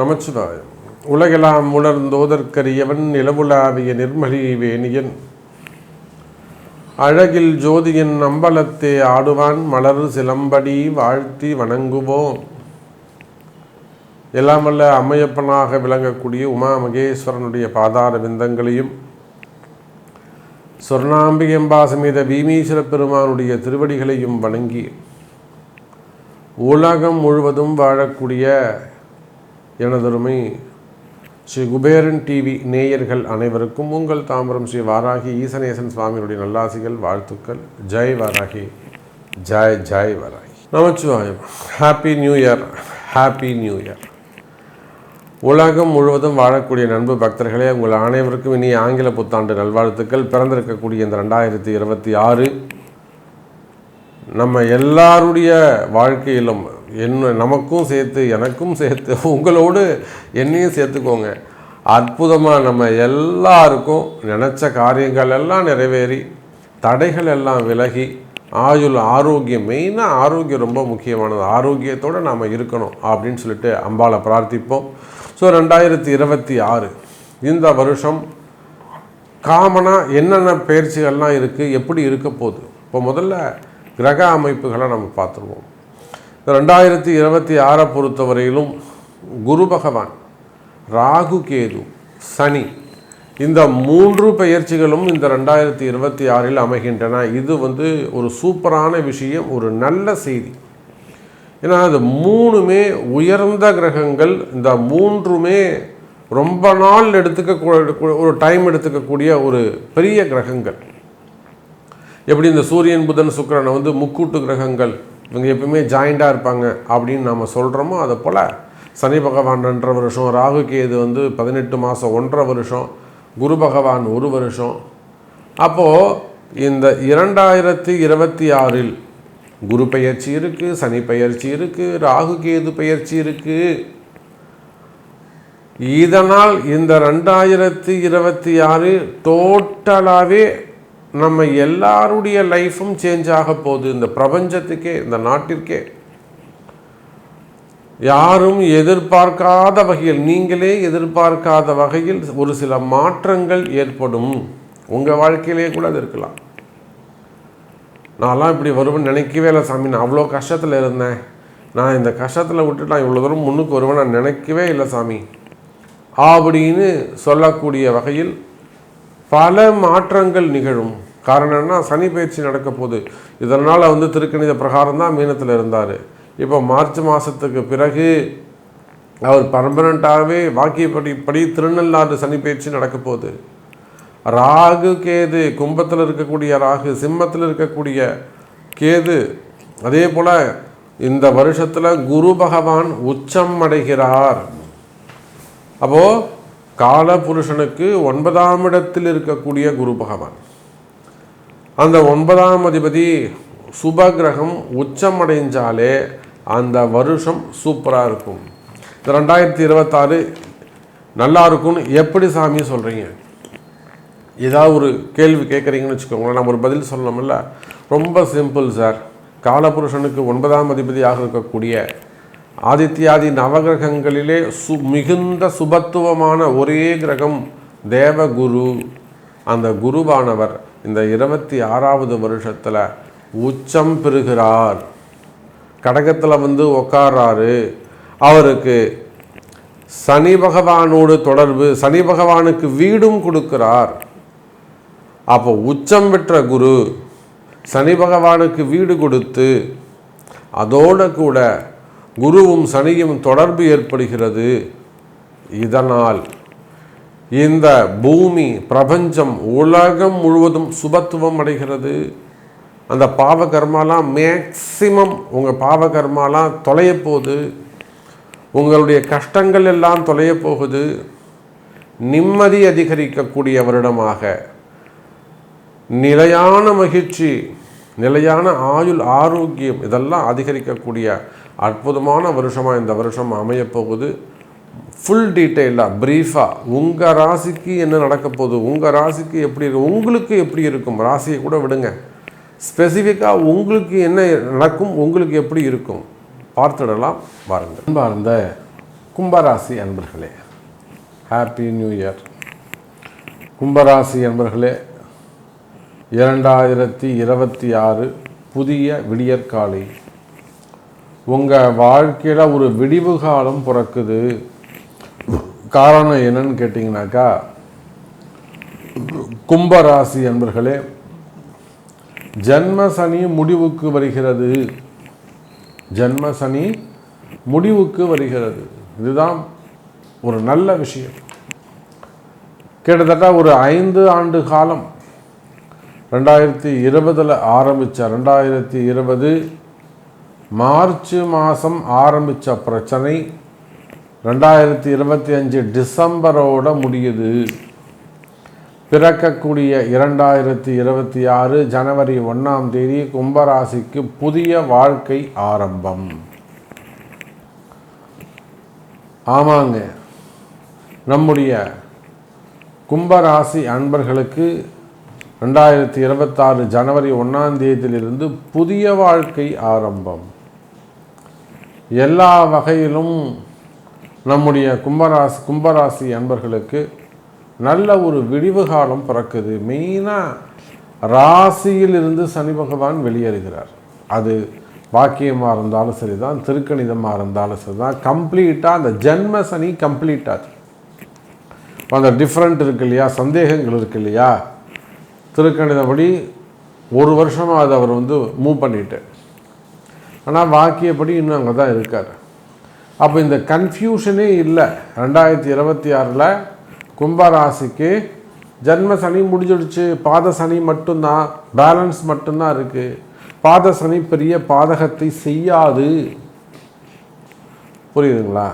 நமச்சிவாயம். உலகெல்லாம் உணர்ந்தோதற்கரியவன் நிலவுலாவிய நிர்மலி வேணியன் அழகில் ஜோதியின் அம்பலத்தே ஆடுவான் மலர் சிலம்படி வாழ்த்தி வணங்குவோம். எல்லாம் வல்ல அம்மையப்பனாக விளங்கக்கூடிய உமா மகேஸ்வரனுடைய பாதார விந்தங்களையும் சொர்ணாம்பிகம்பா சமேத பீமீஸ்வர பெருமானுடைய திருவடிகளையும் வணங்கி உலகம் முழுவதும் வாழக்கூடிய எனதருமை ஸ்ரீ குபேரன் டிவி நேயர்கள் அனைவருக்கும் உங்கள் தாம்பரம் ஸ்ரீ வாராகி ஈசனேசன் சுவாமியுடைய நல்லாசிகள், வாழ்த்துக்கள். Jai Varahi, Jai Jai Varahi. Namachivayam. Happy new year, happy new year. உலகம் முழுவதும் வாழக்கூடிய நண்பு பக்தர்களே, உங்கள் அனைவருக்கும் இனி ஆங்கில புத்தாண்டு நல்வாழ்த்துக்கள். பிறந்திருக்கக்கூடிய இந்த 2026 நம்ம எல்லாருடைய வாழ்க்கையிலும் நமக்கும் சேர்த்து எனக்கும் சேர்த்து உங்களோடு என்னையும் சேர்த்துக்கோங்க. அற்புதமாக நம்ம எல்லாருக்கும் நினச்ச காரியங்கள் எல்லாம் நிறைவேறி தடைகள் எல்லாம் விலகி ஆயுள் ஆரோக்கியம், மெயினாக ஆரோக்கியம் ரொம்ப முக்கியமானது. ஆரோக்கியத்தோடு நாம் இருக்கணும் அப்படின்னு சொல்லிட்டு அம்பாளை பிரார்த்திப்போம். ஸோ 2026 இந்த வருஷம் காமனாக என்னென்ன பயிற்சிகள்லாம் இருக்குது, எப்படி இருக்க போகுது. இப்போ முதல்ல கிரக அமைப்புகளை நம்ம பார்த்துருவோம். 2026 பொறுத்தவரையிலும் குரு பகவான், ராகு கேது, சனி இந்த 3 பெயர்ச்சிகளும் இந்த 2026 அமைகின்றன. இது ஒரு சூப்பரான விஷயம், ஒரு நல்ல செய்தி. ஏன்னா அது 3மே உயர்ந்த கிரகங்கள். இந்த 3மே ரொம்ப நாள் ஒரு டைம் எடுத்துக்கக்கூடிய ஒரு பெரிய கிரகங்கள். எப்படி இந்த சூரியன் புதன் சுக்கிரனை முக்கூட்டு கிரகங்கள், இவங்க எப்பவுமே ஜாயிண்டாக இருப்பாங்க அப்படின்னு நம்ம சொல்கிறோமோ, அதை போல் சனி பகவான் 2.5 வருஷம், ராகு கேது 18 மாதம் 1.5 வருஷம், குரு பகவான் 1 வருஷம். அப்போது இந்த 2026 குரு பெயர்ச்சி இருக்குது, சனி பெயர்ச்சி இருக்குது, ராகு கேது பெயர்ச்சி இருக்குது. இதனால் இந்த 2026 டோட்டலாகவே நம்ம எல்லாருடைய லைஃப்பும் சேஞ்ச் ஆக போகுது. இந்த பிரபஞ்சத்துக்கே, இந்த நாட்டிற்கே யாரும் எதிர்பார்க்காத வகையில், நீங்களே எதிர்பார்க்காத வகையில் ஒரு சில மாற்றங்கள் ஏற்படும். உங்கள் வாழ்க்கையிலே கூட அது இருக்கலாம். நான்லாம் இப்படி வருவேன்னு நினைக்கவே இல்லை சாமி, நான் அவ்வளோ கஷ்டத்தில் இருந்தேன், நான் இந்த கஷ்டத்தில் விட்டுட்டு நான் இவ்வளோ தூரம் முன்னுக்கு வருவேன் நான் நினைக்கவே இல்லை சாமி அப்படின்னு சொல்லக்கூடிய வகையில் பல மாற்றங்கள் நிகழும். காரணம் என்ன? சனி பயிற்சி நடக்க போகுது. இதனால் திருக்கணித பிரகாரம் தான் மீனத்தில் இருந்தார். இப்போ மார்ச் மாதத்துக்கு பிறகு அவர் பர்மனண்ட்டாகவே வாக்கியப்படி திருநள்ளாறு சனி பயிற்சி நடக்க போகுது. ராகு கேது, கும்பத்தில் இருக்கக்கூடிய ராகு, சிம்மத்தில் இருக்கக்கூடிய கேது, அதே போல் இந்த வருஷத்தில் குரு பகவான் உச்சம் அடைகிறார். அப்போது காலபுருஷனுக்கு 9ஆம் இடத்தில் இருக்கக்கூடிய குரு பகவான், அந்த 9ஆம் அதிபதி சுபகிரகம் உச்சம் அடைஞ்சாலே அந்த வருஷம் சூப்பராக இருக்கும். இந்த 2026 நல்லா இருக்கும்னு எப்படி சாமி சொல்கிறீங்க? ஏதாவது ஒரு கேள்வி கேட்குறீங்கன்னு வச்சுக்கோங்களேன், நம்ம ஒரு பதில் சொல்லணும்ல. ரொம்ப சிம்பிள் சார். காலபுருஷனுக்கு 9ஆம் அதிபதியாக இருக்கக்கூடிய ஆதித்யாதி நவகிரகங்களிலே மிகுந்த சுபத்துவமான ஒரே கிரகம் தேவகுரு. அந்த குருவானவர் இந்த 26வது வருஷத்தில் உச்சம் பெறுகிறார். கடகத்தில் உட்கார்றாரு. அவருக்கு சனி பகவானோடு தொடர்பு, சனி பகவானுக்கு வீடும் கொடுக்கிறார். அப்போ உச்சம் பெற்ற குரு சனி பகவானுக்கு வீடு கொடுத்து அதோடு கூட குருவும் சனியும் தொடர்பு ஏற்படுகிறது. இதனால் இந்த பூமி, பிரபஞ்சம், உலகம் முழுவதும் சுபத்துவம் அடைகிறது. அந்த பாவகர்மாலாம் மேக்சிமம் உங்கள் பாவகர்மாலாம் தொலைய போகுது. உங்களுடைய கஷ்டங்கள் எல்லாம் தொலைய போகுது. நிம்மதி அதிகரிக்கக்கூடிய வருடமாக, நிலையான மகிழ்ச்சி, நிலையான ஆயுள் ஆரோக்கியம் இதெல்லாம் அதிகரிக்கக்கூடிய அற்புதமான வருஷமாக இந்த வருஷம் அமையப்போகுது. ஃபுல் டீட்டெயிலாக ப்ரீஃபாக உங்கள் ராசிக்கு என்ன நடக்க போகுது, உங்கள் ராசிக்கு எப்படி இருக்கும், உங்களுக்கு எப்படி இருக்கும், ராசியை கூட விடுங்க, ஸ்பெசிஃபிக்காக உங்களுக்கு என்ன நடக்கும், உங்களுக்கு எப்படி இருக்கும் பார்த்துடலாம் பாருங்கள். அன்பார்ந்த கும்பராசி அன்பர்களே, ஹாப்பி நியூ இயர். கும்பராசி அன்பர்களே, 2026 புதிய விடியற்காலை. உங்கள் வாழ்க்கையில் ஒரு விடிவு காலம் பிறக்குது. காரணம் என்னன்னு கேட்டிங்கனாக்கா, கும்பராசி அன்பர்களே, ஜன்ம சனி முடிவுக்கு வருகிறது. ஜன்ம சனி முடிவுக்கு வருகிறது. இதுதான் ஒரு நல்ல விஷயம். கிட்டத்தட்ட ஒரு 5 ஆண்டு காலம் 2020 ஆரம்பித்த 2020 மார்ச் மாதம் ஆரம்பித்த பிரச்சனை 2025 டிசம்பரோட முடியுது. பிறக்கக்கூடிய 2026 ஜனவரி 1ஆம் தேதி கும்பராசிக்கு புதிய வாழ்க்கை ஆரம்பம். ஆமாங்க, நம்முடைய கும்பராசி அன்பர்களுக்கு 2026 ஜனவரி 1ஆம் தேதியிலிருந்து புதிய வாழ்க்கை ஆரம்பம். எல்லா வகையிலும் நம்முடைய கும்பராசி அன்பர்களுக்கு நல்ல ஒரு விடிவு காலம் பிறக்குது. மெயினாக ராசியிலிருந்து சனி பகவான் வெளியேறுகிறார். அது வாக்கியமாக இருந்தாலும் சரி தான், திருக்கணிதமாக இருந்தாலும் சரி தான், கம்ப்ளீட்டாக அந்த ஜென்ம சனி கம்ப்ளீட்டாக அந்த டிஃப்ரெண்ட் இருக்கு இல்லையா, சந்தேகங்கள் இருக்கு இல்லையா, திருக்கணிதப்படி 1 வருஷமாக அதை அவர் மூவ் பண்ணிட்டு, ஆனால் வாக்கியப்படி இன்னும் அங்கே தான் இருக்கார். அப்போ இந்த கன்ஃபியூஷனே இல்லை. 2026 கும்பராசிக்கு ஜன்ம சனி முடிஞ்சிடுச்சு. பாத சனி மட்டும்தான், பேலன்ஸ் மட்டும்தான் இருக்குது. பாத சனி பெரிய பாதகத்தை செய்யாது. புரியுதுங்களா?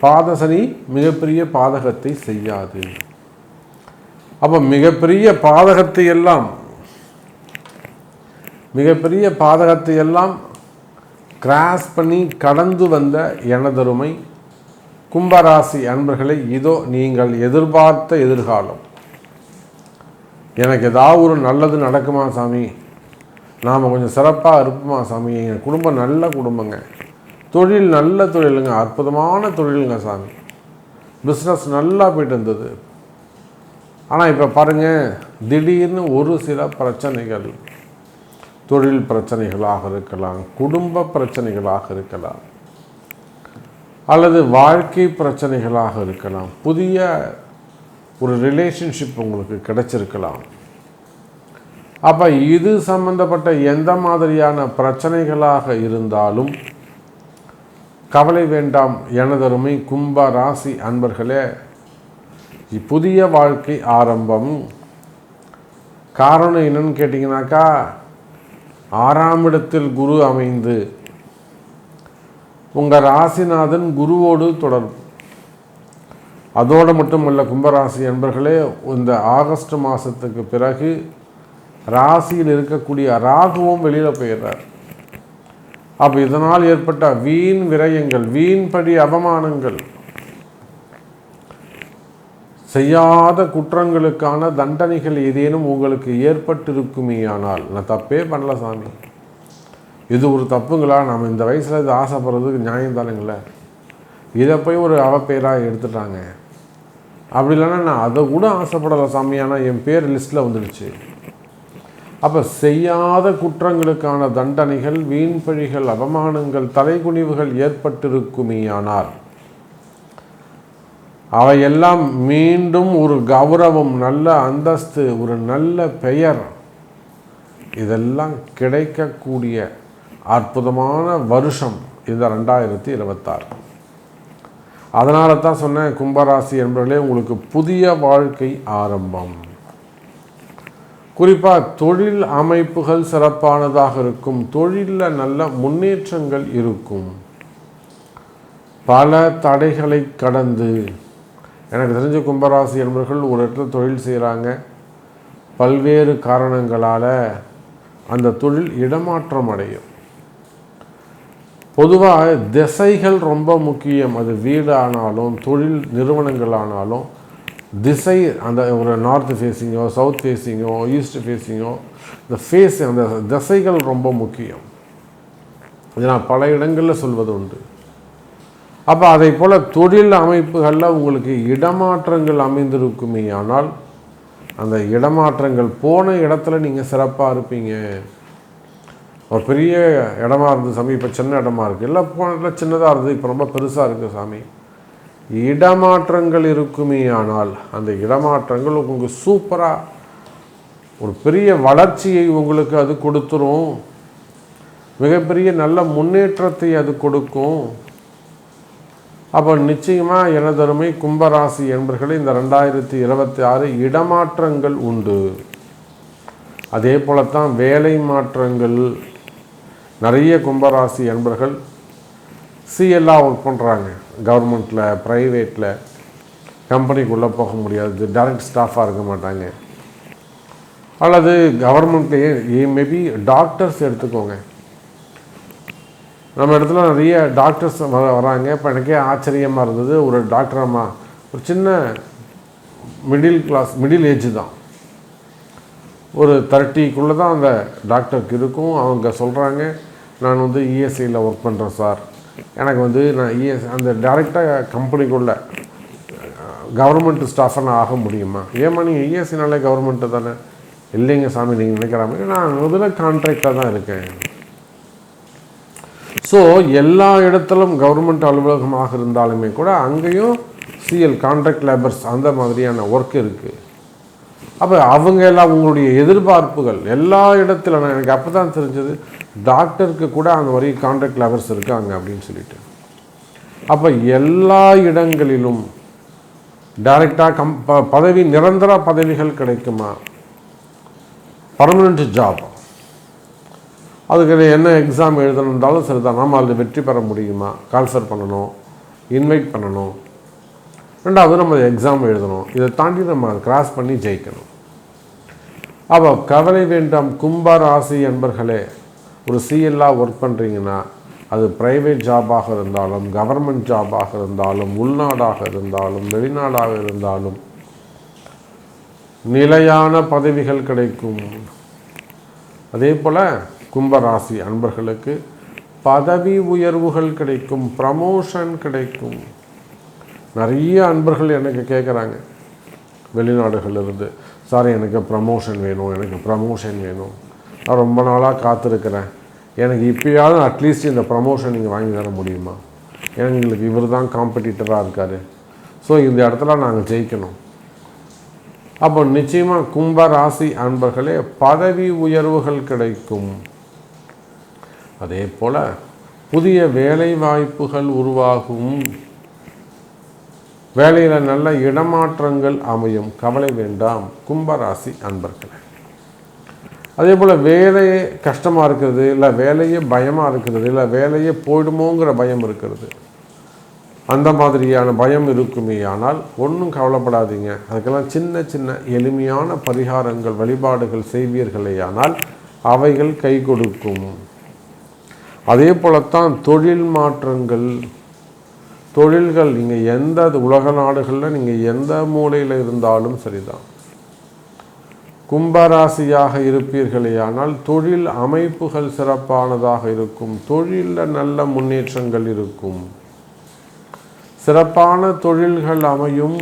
பாத சனி மிகப்பெரிய பாதகத்தை செய்யாது. அப்போ மிகப்பெரிய பாதகத்தை எல்லாம் கிராஸ் பண்ணி கடந்து வந்த எனதருமை கும்பராசி அன்பர்களை, இதோ நீங்கள் எதிர்பார்த்த எதிர்காலம். எனக்கு ஏதாவது ஒரு நல்லது நடக்குமா சாமி, நாம் கொஞ்சம் சிறப்பாக இருப்போமா சாமி, எங்கள் குடும்பம் நல்ல குடும்பங்க, தொழில் நல்ல தொழிலுங்க, அற்புதமான தொழிலுங்க சாமி, பிஸ்னஸ் நல்லா போயிட்டு இருந்தது. ஆனால் இப்போ பாருங்கள், திடீர்னு ஒரு சில பிரச்சனைகள், தொழில் பிரச்சனைகளாக இருக்கலாம், குடும்ப பிரச்சனைகளாக இருக்கலாம், அல்லது வாழ்க்கை பிரச்சனைகளாக இருக்கலாம், புதிய ஒரு ரிலேஷன்ஷிப் உங்களுக்கு கிடைச்சிருக்கலாம். அப்போ இது சம்பந்தப்பட்ட எந்த மாதிரியான பிரச்சனைகளாக இருந்தாலும் கவலை வேண்டாம் எனதருமை கும்ப ராசி அன்பர்களே. புதிய வாழ்க்கை ஆரம்பம். காரணம் என்னன்னு கேட்டிங்கனாக்கா, 6ஆம் இடத்தில் குரு அமைந்து உங்கள் ராசிநாதன் குருவோடு தொடர்பு. அதோடு மட்டுமல்ல கும்பராசி அன்பர்களே, இந்த ஆகஸ்ட் மாதத்துக்கு பிறகு ராசியில் இருக்கக்கூடிய ராகுவும் வெளியில் போயிடுறார். அப்போ இதனால் ஏற்பட்ட வீண் விரயங்கள், வீண்படி அவமானங்கள், செய்யாத குற்றங்களுக்கான தண்டனைகள் ஏதேனும் உங்களுக்கு ஏற்பட்டிருக்குமேயானால், நான் தப்பே பண்ணல சாமி, இது ஒரு தப்புங்களா, நம்ம இந்த வயசில் இது ஆசைப்படுறதுக்கு நியாயம் தானுங்களே, இதை போய் ஒரு அவப்பேராக எடுத்துட்டாங்க, அப்படி இல்லைன்னா நான் அதை கூட ஆசைப்படலை சாமி, ஆனால் என் பேர் லிஸ்ட்டில் வந்துடுச்சு. அப்போ செய்யாத குற்றங்களுக்கான தண்டனைகள், வீண்பழிகள், அவமானங்கள், தலைகுனிவுகள் ஏற்பட்டிருக்குமேயானால் அவையெல்லாம் மீண்டும் ஒரு கௌரவம், நல்ல அந்தஸ்து, ஒரு நல்ல பெயர், இதெல்லாம் கிடைக்கக்கூடிய அற்புதமான வருஷம் இந்த 2026. அதனால தான் சொன்னேன் கும்பராசி என்பவர்களே, உங்களுக்கு புதிய வாழ்க்கை ஆரம்பம். குறிப்பாக தொழில் அமைப்புகள் சிறப்பானதாக இருக்கும். தொழிலில் நல்ல முன்னேற்றங்கள் இருக்கும். பல தடைகளை கடந்து, எனக்கு தெரிஞ்ச கும்பராசி என்பவர்கள் ஒரு இடத்துல தொழில் செய்கிறாங்க, பல்வேறு காரணங்களால் அந்த தொழில் இடமாற்றம் அடையும். பொதுவாக திசைகள் ரொம்ப முக்கியம். அது வீடு ஆனாலும் தொழில் நிறுவனங்கள் ஆனாலும் திசை, அந்த ஒரு நார்த் ஃபேஸிங்கோ சவுத் ஃபேஸிங்கோ ஈஸ்ட் ஃபேஸிங்கோ, இந்த ஃபேஸ் அந்த திசைகள் ரொம்ப முக்கியம். இது நான் பல இடங்களில் சொல்வது உண்டு. அப்போ அதை போல் தொழில் அமைப்புகளில் உங்களுக்கு இடமாற்றங்கள் அமைந்திருக்குமே, ஆனால் அந்த இடமாற்றங்கள் போன இடத்துல நீங்கள் சிறப்பாக இருப்பீங்க. ஒரு பெரிய இடமா இருந்தது சாமி, இப்போ சின்ன இடமா இருக்குது, இல்லை போன இடத்துல சின்னதாக இருந்தது, இப்போ ரொம்ப பெருசாக இருக்குது சாமி. இடமாற்றங்கள் இருக்குமே, ஆனால் அந்த இடமாற்றங்கள் உங்களுக்கு சூப்பராக ஒரு பெரிய வளர்ச்சியை உங்களுக்கு அது கொடுத்துரும். மிகப்பெரிய நல்ல முன்னேற்றத்தை அது கொடுக்கும். அப்போ நிச்சயமாக எனதருமை கும்பராசி என்பர்களே, இந்த 2026 இடமாற்றங்கள் உண்டு. அதே போலத்தான் வேலை மாற்றங்கள். நிறைய கும்பராசி என்பர்கள் சிஎல்லாம் ஒர்க் பண்ணுறாங்க, கவர்மெண்ட்டில் ப்ரைவேட்டில், கம்பெனிக்குள்ளே போக முடியாது, டைரக்ட் ஸ்டாஃபாக இருக்க மாட்டாங்க. அல்லது கவர்மெண்ட்லேயே மேபி டாக்டர்ஸ் எடுத்துக்கோங்க. நம்ம இடத்துல நிறைய டாக்டர்ஸ் வராங்க. இப்போ எனக்கே ஆச்சரியமாக இருந்தது, ஒரு டாக்டர் அம்மா, ஒரு சின்ன மிடில் ஏஜ் தான், ஒரு 30க்குள்ளே தான் அந்த டாக்டருக்கு இருக்கும். அவங்க சொல்கிறாங்க, நான் வந்து இஎஸ்ஐயில் ஒர்க் பண்ணுறேன் சார், எனக்கு நான் அந்த டைரெக்டாக கம்பெனிக்குள்ளே கவர்மெண்ட் ஸ்டாஃபாக நான் ஆக முடியுமா? ஏமா நீங்கள் இஎஸ்ஐனாலே கவர்மெண்ட்டு தானே? இல்லைங்க சாமி, நீங்கள் நினைக்கிற மாதிரி நான் முதல்ல கான்ட்ராக்டாக தான் இருக்கேன். ஸோ எல்லா இடத்திலும் கவர்மெண்ட் அலுவலகமாக இருந்தாலுமே கூட அங்கேயும் சிஎல் கான்ட்ராக்ட் லேபர்ஸ் அந்த மாதிரியான ஒர்க் இருக்குது. அப்போ அவங்க எல்லாம் உங்களுடைய எதிர்பார்ப்புகள் எல்லா இடத்துல, எனக்கு அப்போ தான் தெரிஞ்சது டாக்டருக்கு கூட அந்த மாதிரி கான்ட்ராக்ட் லேபர்ஸ் இருக்காங்க அப்படின்னு சொல்லிட்டு. அப்போ எல்லா இடங்களிலும் டைரெக்டாக பதவி, நிரந்தர பதவிகள் கிடைக்குமா? பர்மனெண்ட் ஜாப், அதுக்கு என்ன எக்ஸாம் எழுதணுன்றாலும் சரிதான், நாம் அதில் வெற்றி பெற முடியுமா? கால்ஃபர் பண்ணணும், இன்வைட் பண்ணணும், ரெண்டாவது நம்ம எக்ஸாம் எழுதணும், இதை தாண்டி நம்ம அதை கிராஸ் பண்ணி ஜெயிக்கணும். அப்போ கவலை வேண்டாம் கும்பராசி என்பர்களே. ஒரு சிஎல்லாக ஒர்க் பண்ணுறீங்கன்னா அது ப்ரைவேட் ஜாபாக இருந்தாலும், கவர்மெண்ட் ஜாபாக இருந்தாலும், உள்நாடாக இருந்தாலும், வெளிநாடாக இருந்தாலும் நிலையான பதவிகள் கிடைக்கும். அதே போல் கும்பராசி அன்பர்களுக்கு பதவி உயர்வுகள் கிடைக்கும், ப்ரமோஷன் கிடைக்கும். நிறைய அன்பர்கள் எனக்கு கேட்குறாங்க வெளிநாடுகளிலிருந்து, சார் எனக்கு ப்ரமோஷன் வேணும், எனக்கு ப்ரமோஷன் வேணும், நான் ரொம்ப நாளாக காத்திருக்கிறேன், எனக்கு இப்போயாவது அட்லீஸ்ட் இந்த ப்ரமோஷன் நீங்கள் வாங்கி தர முடியுமா? எங்களுக்கு இவர் தான் காம்படிட்டராக இருக்கார், ஸோ இந்த இடத்துல நாங்கள் ஜெயிக்கணும். அப்போ நிச்சயமாக கும்பராசி அன்பர்களே பதவி உயர்வுகள் கிடைக்கும். அதே போல் புதிய வேலை வாய்ப்புகள் உருவாகும், வேலையில் நல்ல இடமாற்றங்கள் அமையும். கவலை வேண்டாம் கும்பராசி அன்பர்களே. அதே போல் வேலையே கஷ்டமாக இருக்கிறது, இல்லை வேலையே பயமாக இருக்கிறது, இல்லை வேலையே போயிடுமோங்கிற பயம் இருக்கிறது, அந்த மாதிரியான பயம் இருக்குமே, ஆனால் ஒன்றும் கவலைப்படாதீங்க. அதுக்கெல்லாம் சின்ன சின்ன எளிமையான பரிகாரங்கள், வழிபாடுகள் செய்வீர்களேயானால் அவைகள் கை கொடுக்கும். அதே போலத்தான் தொழில் மாற்றங்கள், தொழில்கள் நீங்கள் எந்த உலக நாடுகளில் நீங்கள் எந்த மூலையில் இருந்தாலும் சரிதான், கும்பராசியாக இருப்பீர்களேயானால் தொழில் அமைப்புகள் சிறப்பானதாக இருக்கும், தொழிலில் நல்ல முன்னேற்றங்கள் இருக்கும், சிறப்பான தொழில்கள் அமையும்.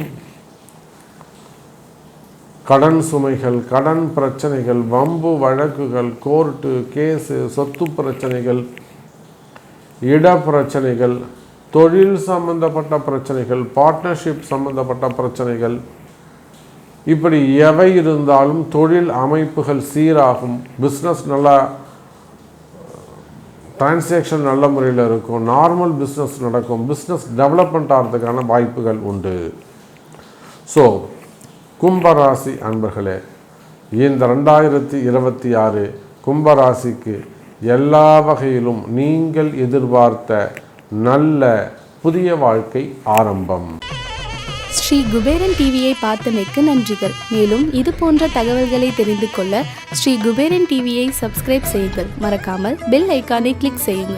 கடன் சுமைகள், கடன் பிரச்சனைகள், வம்பு வழக்குகள், கோர்ட்டு கேஸு, சொத்து பிரச்சனைகள், இட பிரச்சனைகள், தொழில் சம்பந்தப்பட்ட பிரச்சனைகள், பார்ட்னர்ஷிப் சம்பந்தப்பட்ட பிரச்சனைகள், இப்படி எவை இருந்தாலும் தொழில் அமைப்புகள் சீராகும். பிஸ்னஸ் நல்லா, டிரான்சாக்ஷன் நல்ல முறையில் இருக்கும், நார்மல் பிஸ்னஸ் நடக்கும், பிஸ்னஸ் டெவலப்மெண்ட் ஆகிறதுக்கான வாய்ப்புகள் உண்டு. ஸோ கும்பராசி அன்பர்களே, இந்த 2026 கும்பராசிக்கு எல்லா வகையிலும் நீங்கள் எதிர்பார்த்த நல்ல புதிய வாழ்க்கை ஆரம்பம். ஸ்ரீ குபேரன் டிவியை பார்த்தமைக்கு நன்றிகள். மேலும் இது போன்ற தகவல்களை தெரிந்து கொள்ள ஸ்ரீ குபேரன் டிவியை சப்ஸ்கிரைப் செய்யுங்கள். மறக்காமல் பெல் ஐக்கானை கிளிக் செய்யுங்கள்.